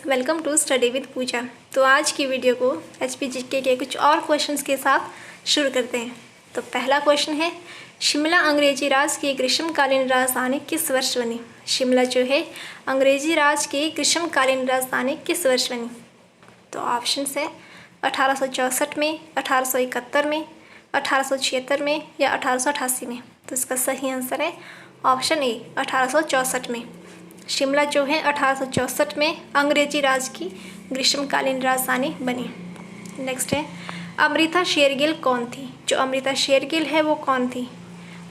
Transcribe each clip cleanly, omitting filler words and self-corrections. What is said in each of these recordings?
Welcome to study with पूजा। तो आज की वीडियो को HPGK के कुछ और क्वेश्चंस के साथ शुरू करते हैं। तो पहला क्वेश्चन है, शिमला अंग्रेजी राज की ग्रीष्मकालीन राजधानी किस वर्ष बनी? शिमला जो है अंग्रेजी राज की ग्रीष्मकालीन राजधानी किस वर्ष बनी? तो ऑप्शन है 1864 में, 1871 में, 1876 में या 1888 में। तो इसका सही आंसर है ऑप्शन ए 1864 में। शिमला जो है 1864 में अंग्रेजी राज की ग्रीष्मकालीन राजधानी बनी। नेक्स्ट है, अमृता शेरगिल कौन थी? जो अमृता शेरगिल है वो कौन थी?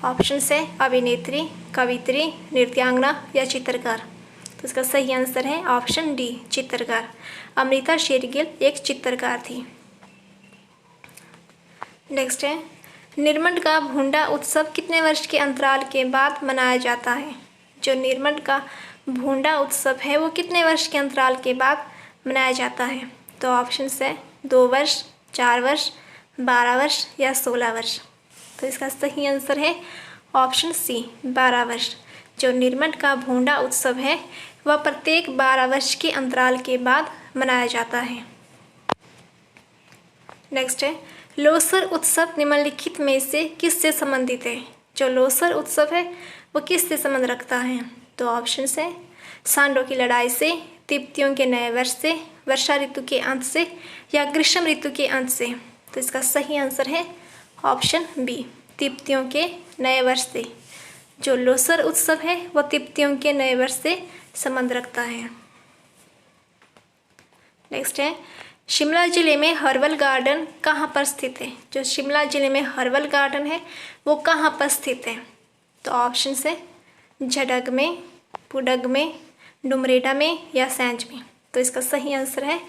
ऑप्शन है अभिनेत्री, कवित्री, नृत्यांगना या चित्रकार। तो इसका सही आंसर है ऑप्शन डी चित्रकार। अमृता शेरगिल एक चित्रकार थी। नेक्स्ट है, निर्मंड का भूंडा उत्सव कितने वर्ष के अंतराल के बाद मनाया जाता है? जो निर्मंड का भूंडा उत्सव है वो कितने वर्ष के अंतराल के बाद मनाया जाता है? तो ऑप्शन है 2 वर्ष, 4 वर्ष, 12 वर्ष या 16 वर्ष। तो इसका सही आंसर है ऑप्शन सी 12 वर्ष। जो निर्मंड का भूंडा उत्सव है वह प्रत्येक 12 वर्ष के अंतराल के बाद मनाया जाता है। नेक्स्ट है, लोसर उत्सव निम्नलिखित में से किससे संबंधित है? जो लोसर उत्सव है वो किससे संबंध रखता है? तो ऑप्शन है सांडों की लड़ाई से, तिब्तियों के नए वर्ष से, वर्षा ऋतु के अंत से या ग्रीष्म ऋतु के अंत से। तो इसका सही आंसर है ऑप्शन बी तिब्तियों के नए वर्ष से। जो लोसर उत्सव है वह तिब्तियों के नए वर्ष से संबंध रखता है। नेक्स्ट है, शिमला जिले में हर्बल गार्डन कहाँ पर स्थित है? जो शिमला जिले में हर्बल गार्डन है वो कहाँ पर स्थित है? तो ऑप्शन है झडग में, पुडग में, डुमरेडा में या सैंज में। तो इसका सही आंसर है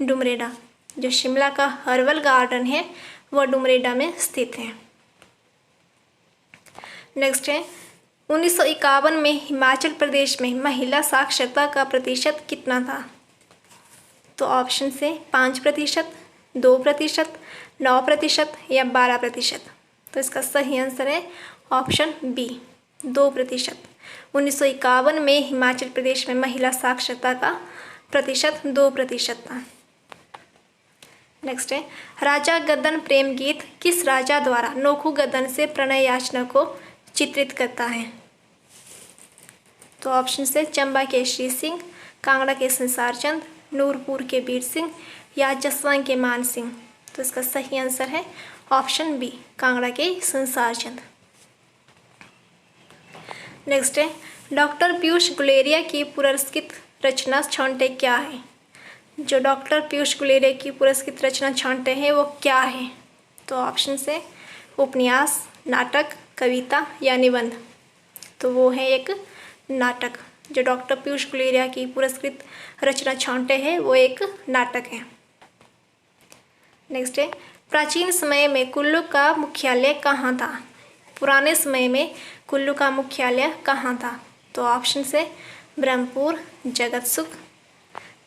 डुमरेडा। जो शिमला का हर्बल गार्डन है वह डुमरेडा में स्थित है। नेक्स्ट है, 1951 में हिमाचल प्रदेश में महिला साक्षरता का प्रतिशत कितना था? तो ऑप्शन से 5%, 2%, 9% या 12%। तो इसका सही आंसर है ऑप्शन बी 2%। 1951 में हिमाचल प्रदेश में महिला साक्षरता का प्रतिशत 2% था। नेक्स्ट है, राजा गदन प्रेम गीत किस राजा द्वारा नोखू गदन से प्रणय याचना को चित्रित करता है? तो ऑप्शन से चंबा के श्री सिंह, कांगड़ा के संसार चंद, नूरपुर के वीर सिंह या जसवंत के मान सिंह। तो इसका सही आंसर है ऑप्शन बी कांगड़ा के संसार चंद। नेक्स्ट है, डॉक्टर पीयूष गुलेरिया की पुरस्कृत रचना छांटे क्या है? जो डॉक्टर पीयूष गुलेरिया की पुरस्कृत रचना छांटे हैं वो क्या है? तो ऑप्शन से उपन्यास, नाटक, कविता या निबंध। तो वो है एक नाटक। जो डॉक्टर पीयूष गुलेरिया की पुरस्कृत रचना छांटे हैं वो एक नाटक है। नेक्स्ट है, प्राचीन समय में कुल्लू का मुख्यालय कहाँ था? पुराने समय में कुल्लू का मुख्यालय कहाँ था? तो ऑप्शन से ब्रह्मपुर, जगतसुख,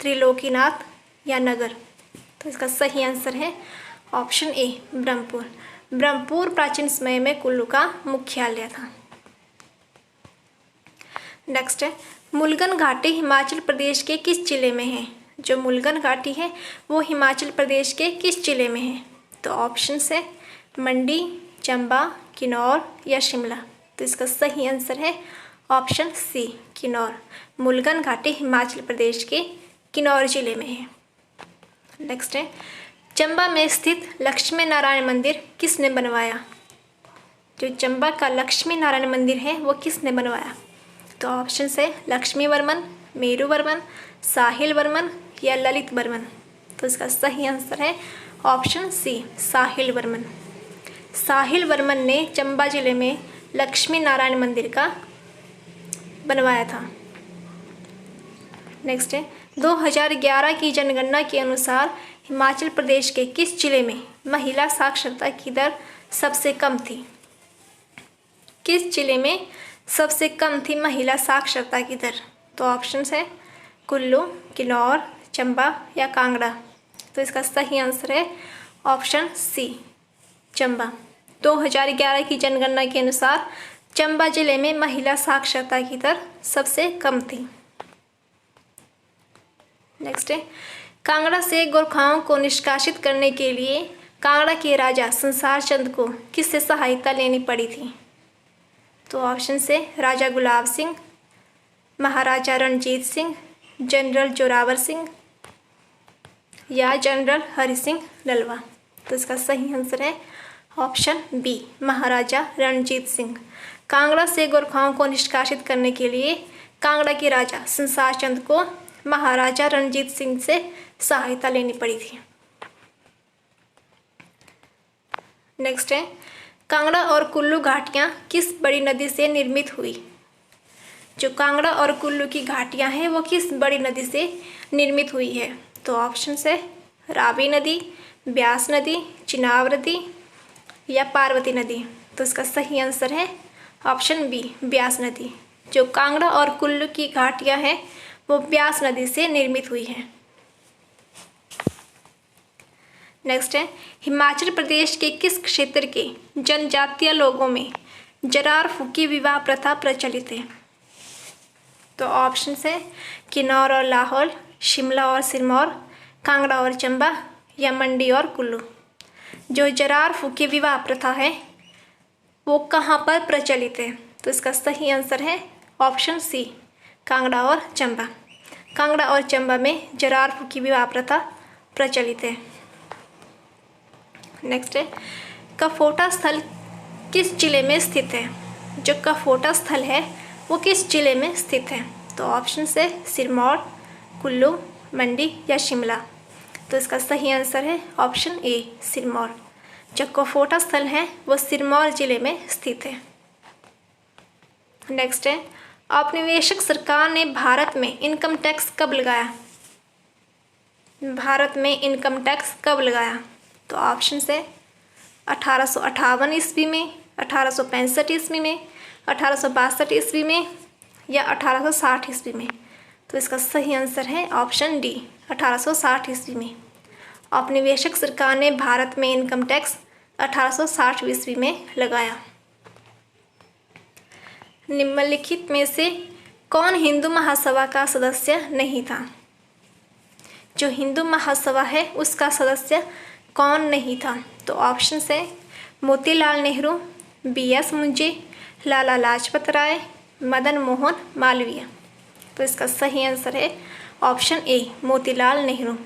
त्रिलोकीनाथ या नगर। तो इसका सही आंसर है ऑप्शन ए ब्रह्मपुर। ब्रह्मपुर प्राचीन समय में कुल्लू का मुख्यालय था। नेक्स्ट है, मुलगन घाटी हिमाचल प्रदेश के किस जिले में है? जो मुलगन घाटी है वो हिमाचल प्रदेश के किस जिले में है? तो ऑप्शन है मंडी, चंबा, किन्नौर या शिमला। तो इसका सही आंसर है ऑप्शन सी किन्नौर। मुलगन घाटी हिमाचल प्रदेश के किन्नौर जिले में है। नेक्स्ट है, चंबा में स्थित लक्ष्मी नारायण मंदिर किसने बनवाया? जो चंबा का लक्ष्मी नारायण मंदिर है वो किसने बनवाया? तो ऑप्शन है लक्ष्मी वर्मन, मेरू वर्मन, साहिल वर्मन या ललित वर्मन। तो इसका सही आंसर है ऑप्शन सी साहिल वर्मन। साहिल वर्मन ने चंबा जिले में लक्ष्मी नारायण मंदिर का बनवाया था। नेक्स्ट है, 2011 की जनगणना के अनुसार हिमाचल प्रदेश के किस जिले में महिला साक्षरता की दर सबसे कम थी? किस जिले में सबसे कम थी महिला साक्षरता की दर? तो ऑप्शन है कुल्लू, किन्नौर, चंबा या कांगड़ा। तो इसका सही आंसर है ऑप्शन सी चंबा। 2011 की जनगणना के अनुसार चंबा जिले में महिला साक्षरता की दर सबसे कम थी। नेक्स्ट है, कांगड़ा से गोरखाओं को निष्कासित करने के लिए कांगड़ा के राजा संसार चंद को किससे सहायता लेनी पड़ी थी? तो ऑप्शन से राजा गुलाब सिंह, महाराजा रणजीत सिंह, जनरल जोरावर सिंह या जनरल हरि सिंह नलवा। तो इसका सही आंसर है ऑप्शन बी, महाराजा रणजीत सिंह। कांगड़ा से गोरखाओं को निष्कासित करने के लिए कांगड़ा के राजा संसार चंद को महाराजा रणजीत सिंह से सहायता लेनी पड़ी थी। नेक्स्ट है, कांगड़ा और कुल्लू घाटियाँ किस बड़ी नदी से निर्मित हुई? जो कांगड़ा और कुल्लू की घाटियाँ हैं वो किस बड़ी नदी से निर्मित हुई है? तो ऑप्शन है रावी नदी, ब्यास नदी, चिनाब नदी या पार्वती नदी। तो इसका सही आंसर है ऑप्शन बी, ब्यास नदी। जो कांगड़ा और कुल्लू की घाटियाँ हैं वो ब्यास नदी से निर्मित हुई हैं। नेक्स्ट है, हिमाचल प्रदेश के किस क्षेत्र के जनजातीय लोगों में जरार फूकी विवाह प्रथा प्रचलित है? तो ऑप्शन है किन्नौर और लाहौल, शिमला और सिरमौर, कांगड़ा और चंबा या मंडी और कुल्लू। जो जरार फूकी विवाह प्रथा है वो कहाँ पर प्रचलित है? तो इसका सही आंसर है ऑप्शन सी, कांगड़ा और चंबा। कांगड़ा और चंबा में जरार फूकी विवाह प्रथा प्रचलित है। नेक्स्ट है, कफोटा स्थल किस जिले में स्थित है? जो कफोटा स्थल है वो किस जिले में स्थित है? तो ऑप्शन है सिरमौर, कुल्लू, मंडी या शिमला। तो इसका सही आंसर है ऑप्शन ए, सिरमौर। जो कफोटा स्थल है वो सिरमौर जिले में स्थित है। नेक्स्ट है, औपनिवेशिक सरकार ने भारत में इनकम टैक्स कब लगाया? भारत में इनकम टैक्स कब लगाया? तो ऑप्शन है 1858 ईस्वी में, 1865 ईस्वी में, 1862 ईस्वी में या 1860 ईस्वी में। तो इसका सही आंसर है ऑप्शन डी, 1860 ईस्वी में। औपनिवेशिक सरकार ने भारत में इनकम टैक्स 1860 ईस्वी में लगाया। निम्नलिखित में से कौन हिंदू महासभा का सदस्य नहीं था? जो हिंदू महासभा है उसका सदस्य कौन नहीं था? तो ऑप्शन है मोतीलाल नेहरू, BS मुंजे, लाला लाजपत राय, मदन मोहन मालवीय। तो इसका सही आंसर है ऑप्शन ए, मोतीलाल नेहरू।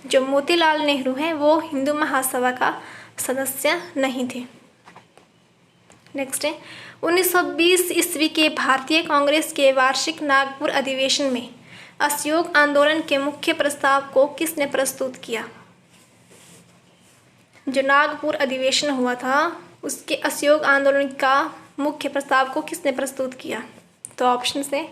जो मोतीलाल नेहरू हैं वो हिंदू महासभा का सदस्य नहीं थे। नेक्स्ट है, 1920 ईस्वी के भारतीय कांग्रेस के वार्षिक नागपुर अधिवेशन में असहयोग आंदोलन के मुख्य प्रस्ताव को किसने प्रस्तुत किया? जो नागपुर अधिवेशन हुआ था उसके असहयोग आंदोलन का मुख्य प्रस्ताव को किसने प्रस्तुत किया? तो ऑप्शन है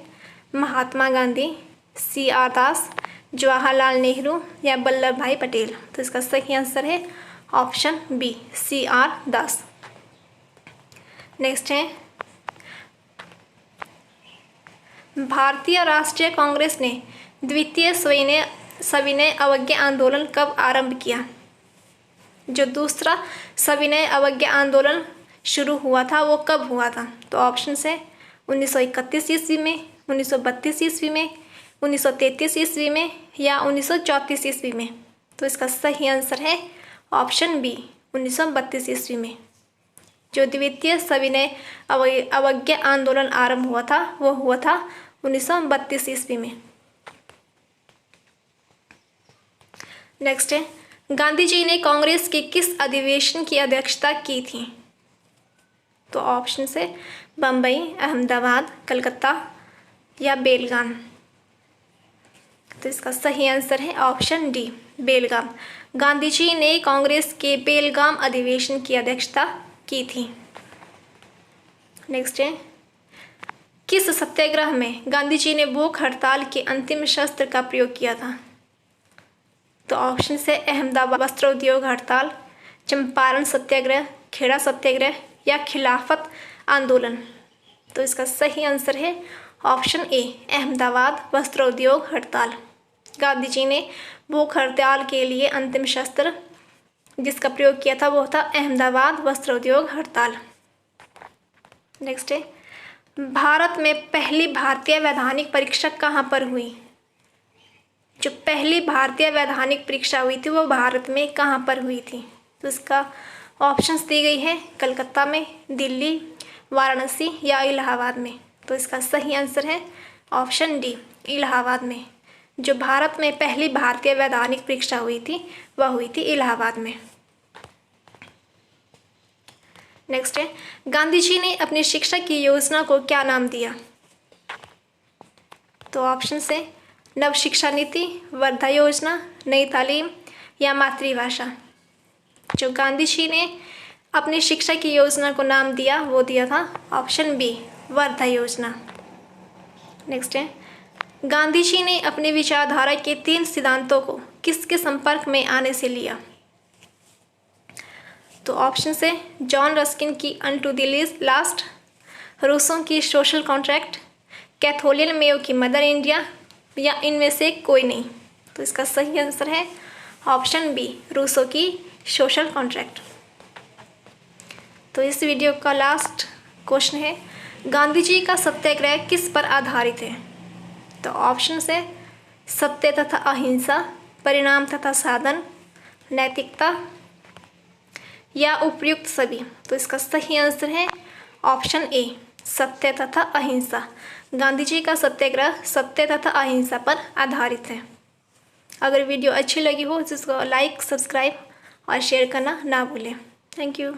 महात्मा गांधी, CR दास, जवाहरलाल नेहरू या वल्लभ भाई पटेल। तो इसका सही आंसर है ऑप्शन बी, CR दास। नेक्स्ट है, भारतीय राष्ट्रीय कांग्रेस ने द्वितीय सविनय अवज्ञा आंदोलन कब आरंभ किया? जो दूसरा सविनय अवज्ञा आंदोलन शुरू हुआ था वो कब हुआ था? तो ऑप्शन है 1931 ईस्वी में, 1932 ईस्वी में, 1933 ईस्वी में या 1934 ईस्वी में। तो इसका सही आंसर है ऑप्शन बी, 1932 ईस्वी में। जो द्वितीय सविनय अवज्ञा आंदोलन आरंभ हुआ था वो हुआ था 1932 ईस्वी में। नेक्स्ट है, गांधी जी ने कांग्रेस के किस अधिवेशन की अध्यक्षता की थी? तो ऑप्शन है बम्बई, अहमदाबाद, कलकत्ता या बेलगाम। तो इसका सही आंसर है ऑप्शन डी, बेलगाम। गांधी जी ने कांग्रेस के बेलगाम अधिवेशन की अध्यक्षता की थी। नेक्स्ट है, किस सत्याग्रह में गांधी जी ने भूख हड़ताल के अंतिम शस्त्र का प्रयोग किया था? तो ऑप्शन है अहमदाबाद वस्त्र उद्योग हड़ताल, चंपारण सत्याग्रह, खेड़ा सत्याग्रह या खिलाफत आंदोलन। तो इसका सही आंसर है ऑप्शन ए, अहमदाबाद वस्त्र उद्योग हड़ताल। गांधी जी ने भूख हड़ताल के लिए अंतिम शस्त्र जिसका प्रयोग किया था वो था अहमदाबाद वस्त्र उद्योग हड़ताल। नेक्स्ट है, भारत में पहली भारतीय वैधानिक परीक्षा कहाँ पर हुई? जो पहली भारतीय वैधानिक परीक्षा हुई थी वो भारत में कहाँ पर हुई थी? तो इसका ऑप्शंस दी गई है कलकत्ता में, दिल्ली, वाराणसी या इलाहाबाद में। तो इसका सही आंसर है ऑप्शन डी, इलाहाबाद में। जो भारत में पहली भारतीय वैधानिक परीक्षा हुई थी वह हुई थी इलाहाबाद में। नेक्स्ट है, गांधी जी ने अपनी शिक्षा की योजना को क्या नाम दिया? तो ऑप्शन है नव शिक्षा नीति, वर्धा योजना, नई तालीम या मातृभाषा। जो गांधी जी ने अपनी शिक्षा की योजना को नाम दिया वो दिया था ऑप्शन बी, वर्धा योजना। नेक्स्ट है, गांधी जी ने अपने विचारधारा के 3 सिद्धांतों को किसके संपर्क में आने से लिया? तो ऑप्शन है जॉन रस्किन की अनटू द लास्ट, रूसों की सोशल कॉन्ट्रैक्ट, कैथोलियन मेयो की मदर इंडिया या इनमें से कोई नहीं। तो इसका सही आंसर है ऑप्शन बी, रूसों की सोशल कॉन्ट्रैक्ट। तो इस वीडियो का लास्ट क्वेश्चन है, गांधी जी का सत्याग्रह किस पर आधारित है? तो ऑप्शन है सत्य तथा अहिंसा, परिणाम तथा साधन, नैतिकता या उपयुक्त सभी। तो इसका सही आंसर है ऑप्शन ए, सत्य तथा अहिंसा। गांधी जी का सत्याग्रह सत्य तथा अहिंसा पर आधारित है। अगर वीडियो अच्छी लगी हो तो इसको लाइक, सब्सक्राइब और शेयर करना ना भूलें। Thank you.